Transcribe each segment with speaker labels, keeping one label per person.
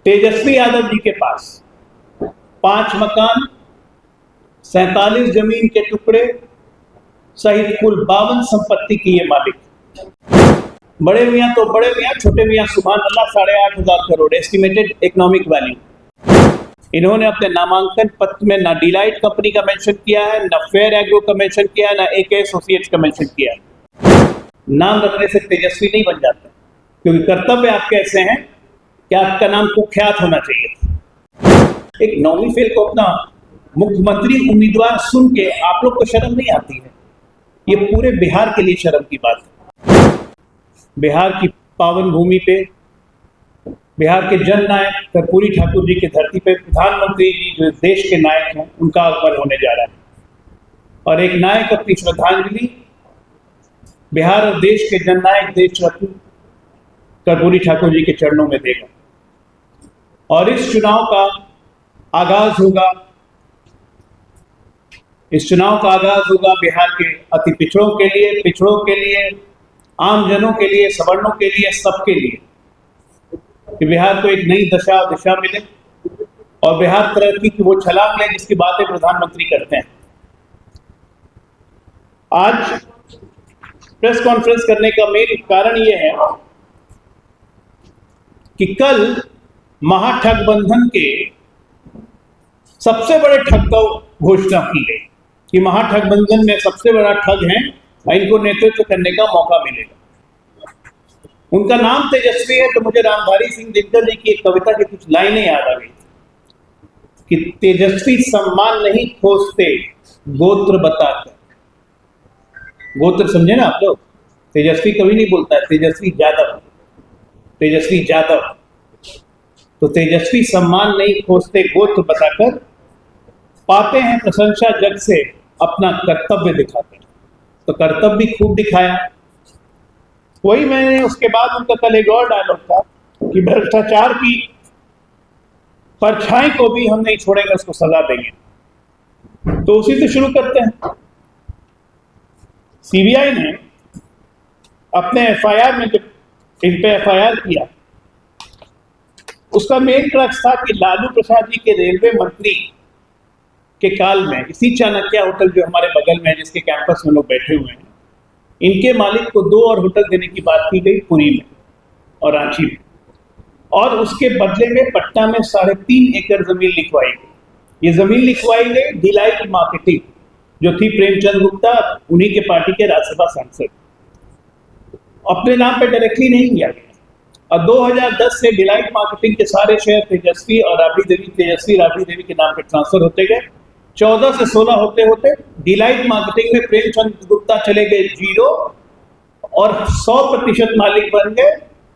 Speaker 1: तेजस्वी यादव जी के पास 5 मकान, 47 जमीन के टुकड़े सहित कुल 52 संपत्ति की ये मालिक। बड़े मियाँ तो बड़े मियाँ, छोटे मियाँ सुभान अल्लाह 8,500 करोड़ एस्टिमेटेड इकोनॉमिक वैल्यू। इन्होंने अपने नामांकन पत्र में ना डिलाइट कंपनी का मेंशन किया है, ना फेयर एग्रो का मेंशन किया है, ना AK एसोसिएट्स का मेंशन किया है। नाम रखने से तेजस्वी नहीं बन जाता, क्योंकि कर्तव्य आपके ऐसे हैं कि आपका नाम कुख्यात होना चाहिए। एक नौवीं फेल को अपना मुख्यमंत्री उम्मीदवार सुन के आप लोग को शर्म नहीं आती है? ये पूरे बिहार के लिए शर्म की बात है। बिहार की पावन भूमि पे, बिहार के जन नायक कर्पूरी ठाकुर जी की धरती पे प्रधानमंत्री जी जो देश के नायक हैं, उनका आगमन होने जा रहा है। और एक नायक अपनी श्रद्धांजलि बिहार और देश के जननायक देश रत्न कर्पूरी ठाकुर जी के चरणों में देगा। और इस चुनाव का आगाज होगा बिहार के अति पिछड़ों के लिए, आम जनों के लिए, सवर्णों के लिए, सबके लिए, कि बिहार को एक नई दशा और दिशा मिले और बिहार तरक्की की वो छलांग ले जिसकी बातें प्रधानमंत्री करते हैं। आज प्रेस कॉन्फ्रेंस करने का मेन कारण यह है कि कल महाठगबंधन के सबसे बड़े ठग का घोषणा की गई कि महाठगबंधन में सबसे बड़ा ठग है, इनको नेतृत्व करने का मौका मिलेगा। उनका नाम तेजस्वी है, तो मुझे रामधारी सिंह दिनकर जी की एक कविता की कुछ लाइनें याद आ गई कि तेजस्वी सम्मान नहीं खोजते गोत्र बताकर। गोत्र समझे ना आप लोग? तेजस्वी कभी नहीं बोलता है तेजस्वी यादव। तो तेजस्वी सम्मान नहीं खोजते गोत्र बताकर, पाते हैं प्रशंसा जग से अपना कर्तव्य दिखाकर। तो कर्तव्य भी खूब दिखाया। वही मैंने उसके बाद उनका कल एक और डायलॉग था कि भ्रष्टाचार की परछाई को भी हम नहीं छोड़ेंगे, उसको सजा देंगे। तो उसी से शुरू करते हैं। CBI ने अपने FIR में जब इन पे FIR किया, उसका मेन क्रक्स था कि लालू प्रसाद जी के रेलवे मंत्री के काल में इसी चाणक्य होटल जो हमारे बगल में है, जिसके कैंपस में लोग बैठे हुए हैं, इनके मालिक को 2 और होटल देने की बात की गई पुरी में और रांची में, और उसके बदले में पटना में 3.5 एकड़ जमीन लिखवाई गई। ये जमीन लिखवाई गई डिलाइट मार्केटिंग जो थी प्रेमचंद गुप्ता, उन्हीं के पार्टी के राज्यसभा सांसद, अपने नाम पे डायरेक्टली नहीं किया गया। और 2010 से डिलाइट मार्केटिंग के सारे शेयर तेजस्वी और राबड़ी देवी के नाम पे ट्रांसफर होते गए। 14 से 16 होते होते डिलाइट मार्केटिंग में प्रेमचंद गुप्ता चले गए 0 और 100% मालिक बन गए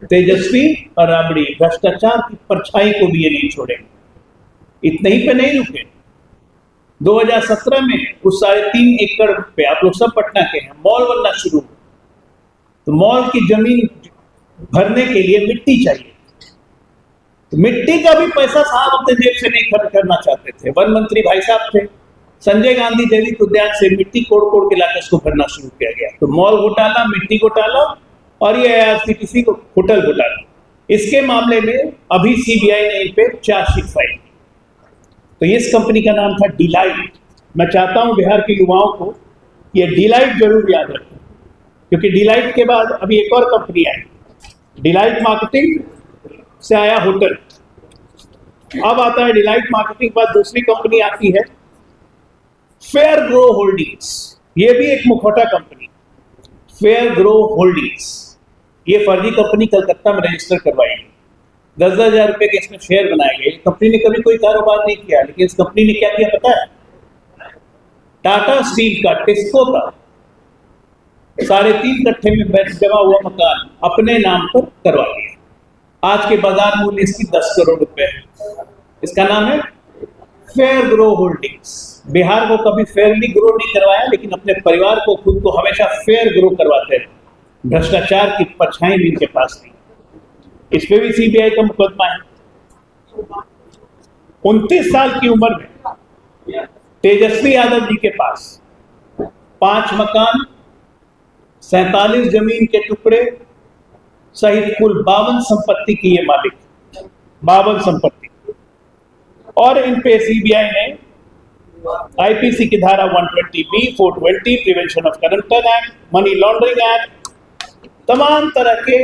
Speaker 1: तेजस्वी और राबड़ी। भ्रष्टाचार की परछाई को भी ये नहीं छोड़ेंगे। इतने ही पे नहीं रुके। 2017 में उस 3.5 एकड़ पे, आप लोग सब पटना के हैं, मॉल बनना शुरू हुआ। तो मॉल की जमीन भरने के लिए मिट्टी चाहिए, तो मिट्टी का भी पैसा साहब अपने जेब से नहीं खर्च करना चाहते थे। वन मंत्री भाई साहब थे, संजय गांधी जैविक उद्यान से मिट्टी कोड़ के लाकर उसको भरना शुरू किया गया। तो मॉल घोटाला, मिट्टी घोटाला और ये IRCTC को होटल घोटाला, इसके मामले में अभी CBI ने इन पे चार्जशीट फाइल की। तो इस कंपनी का नाम था डिलाइट। मैं चाहता हूं बिहार के युवाओं को ये डिलाइट जरूर याद रखें, क्योंकि डिलाइट के बाद अभी एक और कंपनी आई, डिलाइट मार्केटिंग से आया होटल। अब आता है डिलाइट मार्केटिंग के बाद दूसरी कंपनी आती है फेयर ग्रो होल्डिंग्स। ये भी एक मुखौटा कंपनी, फेयर ग्रो होल्डिंग्स। ये फर्जी कंपनी कलकत्ता में रजिस्टर करवाई गई। 10,000 रुपए के इसमें शेयर बनाए गए। कंपनी ने कभी कोई कारोबार नहीं किया, लेकिन इस कंपनी ने क्या किया पता है? टाटा स्टील का, टिस्को का 3.5 कट्ठे में जमा हुआ मकान अपने नाम पर करवा लिया। आज के बाजार मूल्य इसकी 10 करोड़ रुपए है। इसका नाम है फेयर ग्रो होल्डिंग्स। बिहार को कभी फेयरली ग्रो नहीं करवाया, लेकिन अपने परिवार को, खुद को हमेशा फेयर ग्रो करवाते हैं। भ्रष्टाचार की परछाई भी इनके पास नहीं। इस पे भी CBI का मुकदमा है। 29 साल की उम्र में तेजस्वी यादव जी के पास 5 मकान, 47 जमीन के टुकड़े सहित कुल 52 संपत्ति की ये मालिक। 52 संपत्ति, और इन पे सीबीआई ने आईपीसी की धारा 120B, 420, prevention of corruption act, money laundering act, तमाम तरह के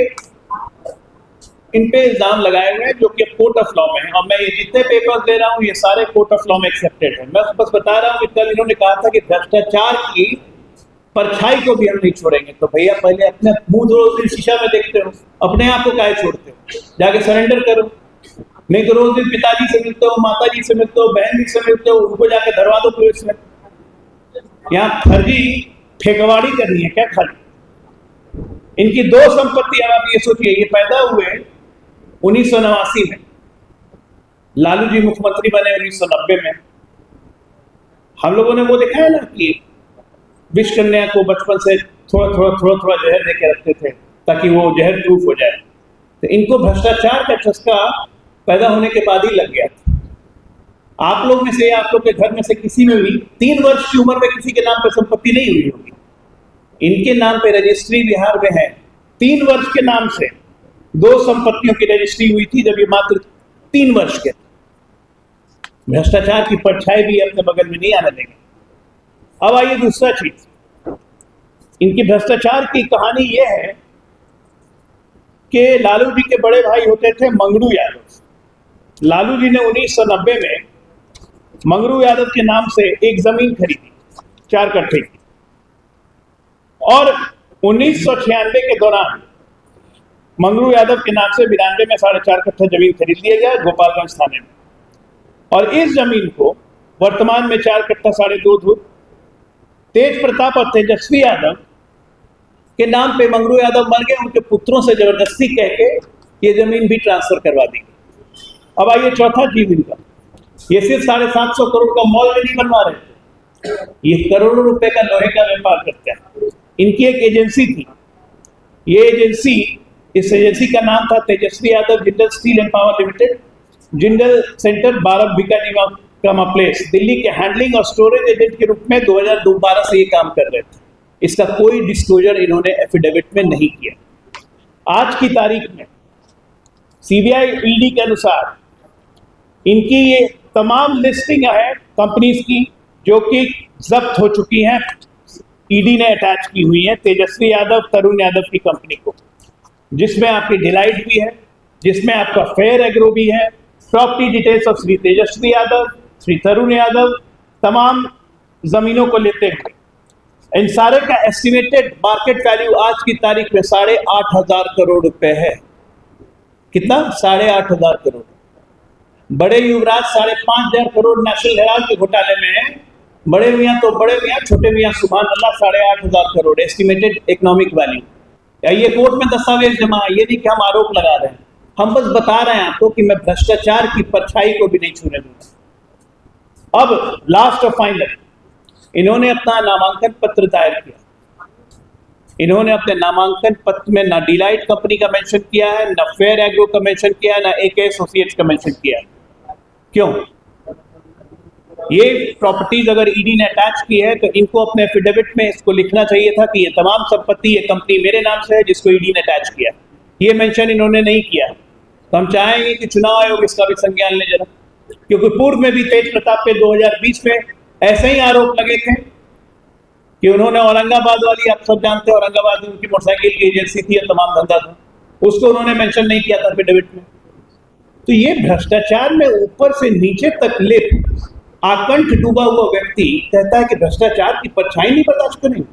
Speaker 1: इन पे इल्जाम लगाए हुए हैं जो कि कोर्ट ऑफ लॉ में है। और मैं ये जितने पेपर्स दे रहा हूँ ये सारे कोर्ट ऑफ लॉ में एक्सेप्टेड है। मैं बस बता रहा हूँ कि कल इन्होंने कहा था कि भ्रष्टाचार की परछाई को भी हम नहीं छोड़ेंगे। तो भैया पहले अपने मुंह रोज दिन शीशा में देखते हो, अपने आप को काहे छोड़ते हो? जाके सरेंडर करो, नहीं तो रोज दिन पिताजी से मिलते हो, माता जी से मिलते हो, बहन जी से मिलते हो, उनको जाके धरवा दो पुलिस में। यहाँ फर्जी फेकवाड़ी करनी है क्या खाली? इनकी 2 संपत्ति, अब आप ये सोचिए, ये पैदा हुए 1989 में, लालू जी मुख्यमंत्री बने 1990 में। हम लोगों ने वो देखा है ना कि विष कन्या को बचपन से थोड़ा जहर देके रखते थे ताकि वो जहर प्रूफ हो जाए। तो इनको भ्रष्टाचार का चस्का पैदा होने के बाद ही लग गया था। आप लोग में से, आप लोग के घर में से किसी में भी 3 वर्ष की उम्र में किसी के नाम पर संपत्ति नहीं हुई होगी। इनके नाम पे रजिस्ट्री बिहार में है, 3 वर्ष के नाम से 2 संपत्तियों की रजिस्ट्री हुई थी जब ये मात्र 3 वर्ष के। भ्रष्टाचार की परछाई भी अपने बगल में नहीं आने देंगे। अब आइए दूसरा चीज, इनकी भ्रष्टाचार की कहानी यह है कि लालू जी के बड़े भाई होते थे मंगरू यादव। लालू जी ने 1990 में मंगरू यादव के नाम से एक जमीन खरीदी 4 कट्ठे की, और 1996 के दौरान मंगरू यादव के नाम से 92 में 4.5 कट्ठा जमीन खरीद लिया गया गोपालगंज थाने में। और इस जमीन को वर्तमान में 4 कट्ठा 2.5 धूर तेज प्रताप और तेजस्वी यादव के नाम पे मंगरू यादव मर गए, उनके पुत्रों से जबरदस्ती कह के ये जमीन भी ट्रांसफर करवा दी। अब आइए चौथा चीज इनका, ये सिर्फ 750 करोड़ का मॉल में नहीं बनवा रहे थे, ये करोड़ों रुपए का लोहे का व्यापार करते हैं। इनकी एक एजेंसी थी, ये एजेंसी, इस एजेंसी का नाम था Tejashwi Yadav Jindal steel and power limited, Jindal centre 12 Bikaner place, Delhi के हैंडलिंग और स्टोरेज एजेंट के रूप में 2012 से ये काम कर रहे थे। इसका कोई डिस्क्लोजर इन्होंने एफिडेविट में नहीं किया। आज की तारीख में सीबीआई ईडी के अनुसार इनकी ये तमाम लिस्टिंग है कंपनीज की जो कि जब्त हो चुकी हैं, ईडी ने अटैच की हुई है तेजस्वी यादव, तरुण यादव की कंपनी को, जिसमें आपकी डिलाइट भी है, जिसमें आपका फेयर एग्रो भी है, property details of Shri Tejashwi Yadav, Shri तरुण यादव, तमाम जमीनों को लेते हुए इन सारे का एस्टिमेटेड मार्केट वैल्यू आज की तारीख में 8,500 करोड़ रुपए है। कितना? 8,500 करोड़। बड़े युवराज 5,500 करोड़ नेशनल हेराल्ड के घोटाले में है। बड़े मियाँ तो बड़े मियाँ, छोटे मियाँ सुभान अल्लाह 8,500 करोड़ एस्टिमेटेड इकोनॉमिक वैल्यू। ये कोर्ट में दस्तावेज जमा है, ये नहीं कि हम आरोप लगा रहे हैं, हम बस बता रहे हैं आपको कि मैं भ्रष्टाचार की परछाई को भी नहीं छूने दूंगा। अब लास्ट और फाइनल, इन्होंने अपना नामांकन पत्र दायर किया। इन्होंने अपने नामांकन पत्र में ना डिलाइट कंपनी का मेंशन किया है, ना फेयर एग्रो का मेंशन किया है, ना एके एसोसिएट्स का मेंशन किया है। क्यों? ये प्रॉपर्टीज अगर ईडी ने अटैच की है तो इनको अपने एफिडेविट में इसको लिखना चाहिए था कि ये तमाम संपत्ति, ये कंपनी मेरे नाम से है जिसको ईडी ने अटैच किया। ये मेंशन इन्होंने नहीं किया। तो हम चाहेंगे कि चुनाव आयोग इसका भी संज्ञान ले जरा, क्योंकि पूर्व में भी तेज प्रताप पे 2020 में ऐसे ही आरोप लगे थे कि उन्होंने औरंगाबाद वाली, आप सब जानते हैं औरंगाबाद में उनकी मोटरसाइकिल की एजेंसी थी और तमाम धंधा था, उसको उन्होंने मेंशन नहीं किया था एफिडेविट में। तो ये भ्रष्टाचार में ऊपर से नीचे तक लिप आकंठ डूबा हुआ व्यक्ति कहता है कि भ्रष्टाचार की परछाई नहीं बर्दाश्त करेंगे।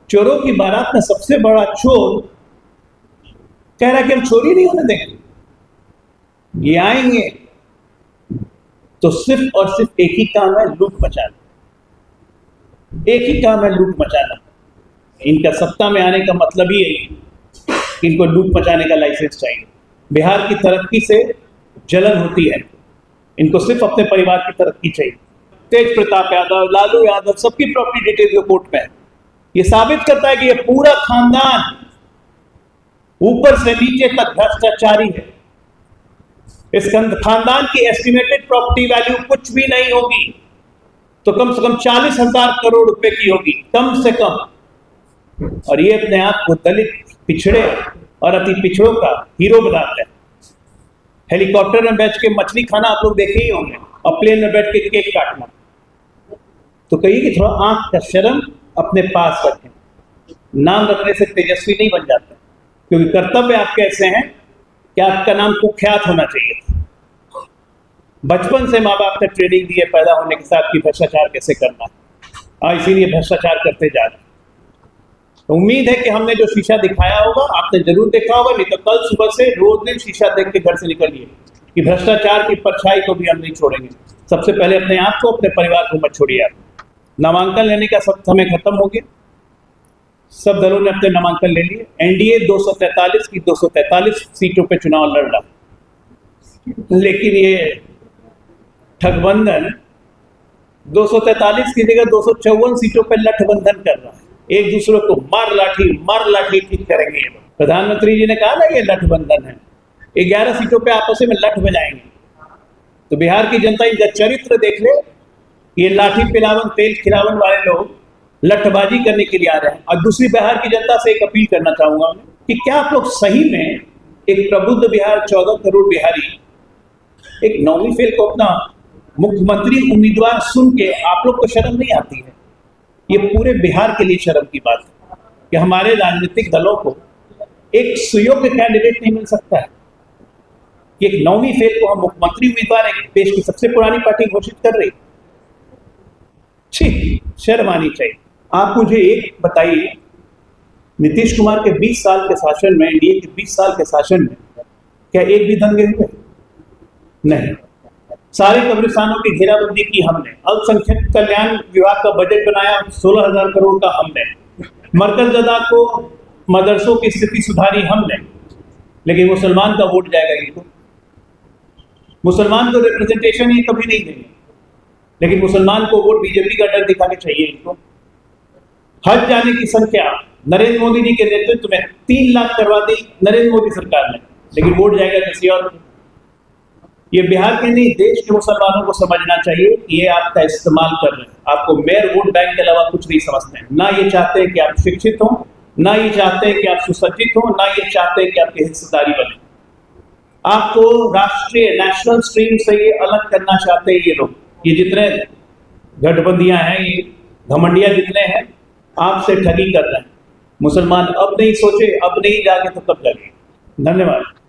Speaker 1: चोरों की बारात में सबसे बड़ा चोर कह रहा है कि हम चोरी नहीं होने देंगे। ये आएंगे तो सिर्फ और सिर्फ एक ही काम है, लूट मचाना। एक ही काम है, लूट मचाना। इनका सत्ता में आने का मतलब ही यही है, इनको लूट मचाने का लाइसेंस चाहिए। बिहार की तरक्की से जलन होती है, इनको सिर्फ अपने परिवार की तरक्की चाहिए। तेज प्रताप यादव, लालू यादव, सबकी प्रॉपर्टी डिटेल जो कोर्ट में है, ये साबित करता है कि ये पूरा खानदान ऊपर से नीचे तक भ्रष्टाचारी है। इस खानदान की एस्टिमेटेड प्रॉपर्टी वैल्यू कुछ भी नहीं होगी तो कम से कम 40,000 करोड़ रुपए की होगी, कम से कम। और ये अपने आप को दलित, पिछड़े और अति पिछड़ों का हीरो बनाते हैं। हेलीकॉप्टर में बैठ के मछली खाना आप लोग देखे ही होंगे, और प्लेन में बैठ के केक काटना। तो कहिए कि थोड़ा आंख का शर्म अपने पास रखें। नाम रखने से तेजस्वी नहीं बन जाते, क्योंकि कर्तव्य आपके ऐसे हैं कि आपका नाम कुख्यात होना चाहिए था। बचपन से माँ बाप ने ट्रेनिंग दी है पैदा होने के साथ कि भ्रष्टाचार कैसे करना है, और इसीलिए भ्रष्टाचार करते जा रहे हैं। तो उम्मीद है कि हमने जो शीशा दिखाया होगा आपने जरूर देखा होगा, नहीं तो कल सुबह से रोज दिन शीशा देख के घर से निकलिए कि भ्रष्टाचार की परछाई को भी हम नहीं छोड़ेंगे। सबसे पहले अपने आप को, अपने परिवार को मत छोड़िए। आप नामांकन लेने का सब समय खत्म हो गया, सब दलों ने अपने नामांकन ले लिए। एनडीए 243 की 243 सीटों पे चुनाव लड़ रहा, लेकिन ये ठगबंधन 243 की जगह 254 सीटों पे लठबंधन कर रहा है। एक दूसरे को मार लाठी ठीक करेंगे। प्रधानमंत्री जी ने कहा ना ये लठबंधन है, 11 सीटों पे आपस में लठ बजाएंगे। तो बिहार की जनता इनका चरित्र देख ले, ये लाठी पिलावन तेल खिलावन वाले लोग लठबाजी करने के लिए आ रहे हैं। और दूसरी बिहार की जनता से एक अपील करना चाहूंगा कि क्या आप लोग सही में एक प्रबुद्ध बिहार 14 करोड़ बिहारी एक 9वीं फेल को अपना मुख्यमंत्री उम्मीदवार सुन के आप लोग को शर्म नहीं आती है? ये पूरे बिहार के लिए शर्म की बात है कि हमारे राजनीतिक दलों को एक सुयोग्य कैंडिडेट नहीं मिल सकता है। एक 9वीं फेल को हम मुख्यमंत्री उम्मीदवार एक देश की सबसे पुरानी पार्टी घोषित कर रही। ठीक, शर्म आनी चाहिए। आप मुझे एक बताइए, नीतीश कुमार के 20 साल के शासन में, एनडीए के 20 साल के शासन में क्या एक भी दंगे हुए? नहीं। सारे कब्रिस्तानों की घेराबंदी की हमने, अल्पसंख्यक कल्याण विभाग का बजट बनाया 16,000 करोड़ का हमने, मरकज़ को मदरसों की स्थिति सुधारी हमने। लेकिन मुसलमान का वोट जाएगा ये तो, मुसलमान को रिप्रेजेंटेशन ये कभी नहीं देंगे, लेकिन मुसलमान को वोट बीजेपी का डर दिखाने चाहिए इनको। हज जाने की संख्या नरेंद्र मोदी जी के नेतृत्व में 3 लाख करवा दी नरेंद्र मोदी सरकार ने, लेकिन वोट जाएगा किसी और को। ये बिहार के नहीं, देश के मुसलमानों को समझना चाहिए कि ये आपका इस्तेमाल कर रहे हैं, आपको मेयर वोट बैंक के अलावा कुछ नहीं समझते हैं। ना ये चाहते हैं कि आप शिक्षित हो, ना ये चाहते हैं कि आप सुसज्जित हो, ना ये चाहते हैं कि आपकी हिस्सेदारी बने। आपको राष्ट्रीय नेशनल स्ट्रीम से ये अलग करना चाहते हैं ये लोग। ये जितने गठबंदियां हैं, ये घमंडिया जितने हैं, आपसे ठगी कर रहे हैं। मुसलमान अब नहीं सोचे, अब नहीं जागे तो कब जागे? धन्यवाद।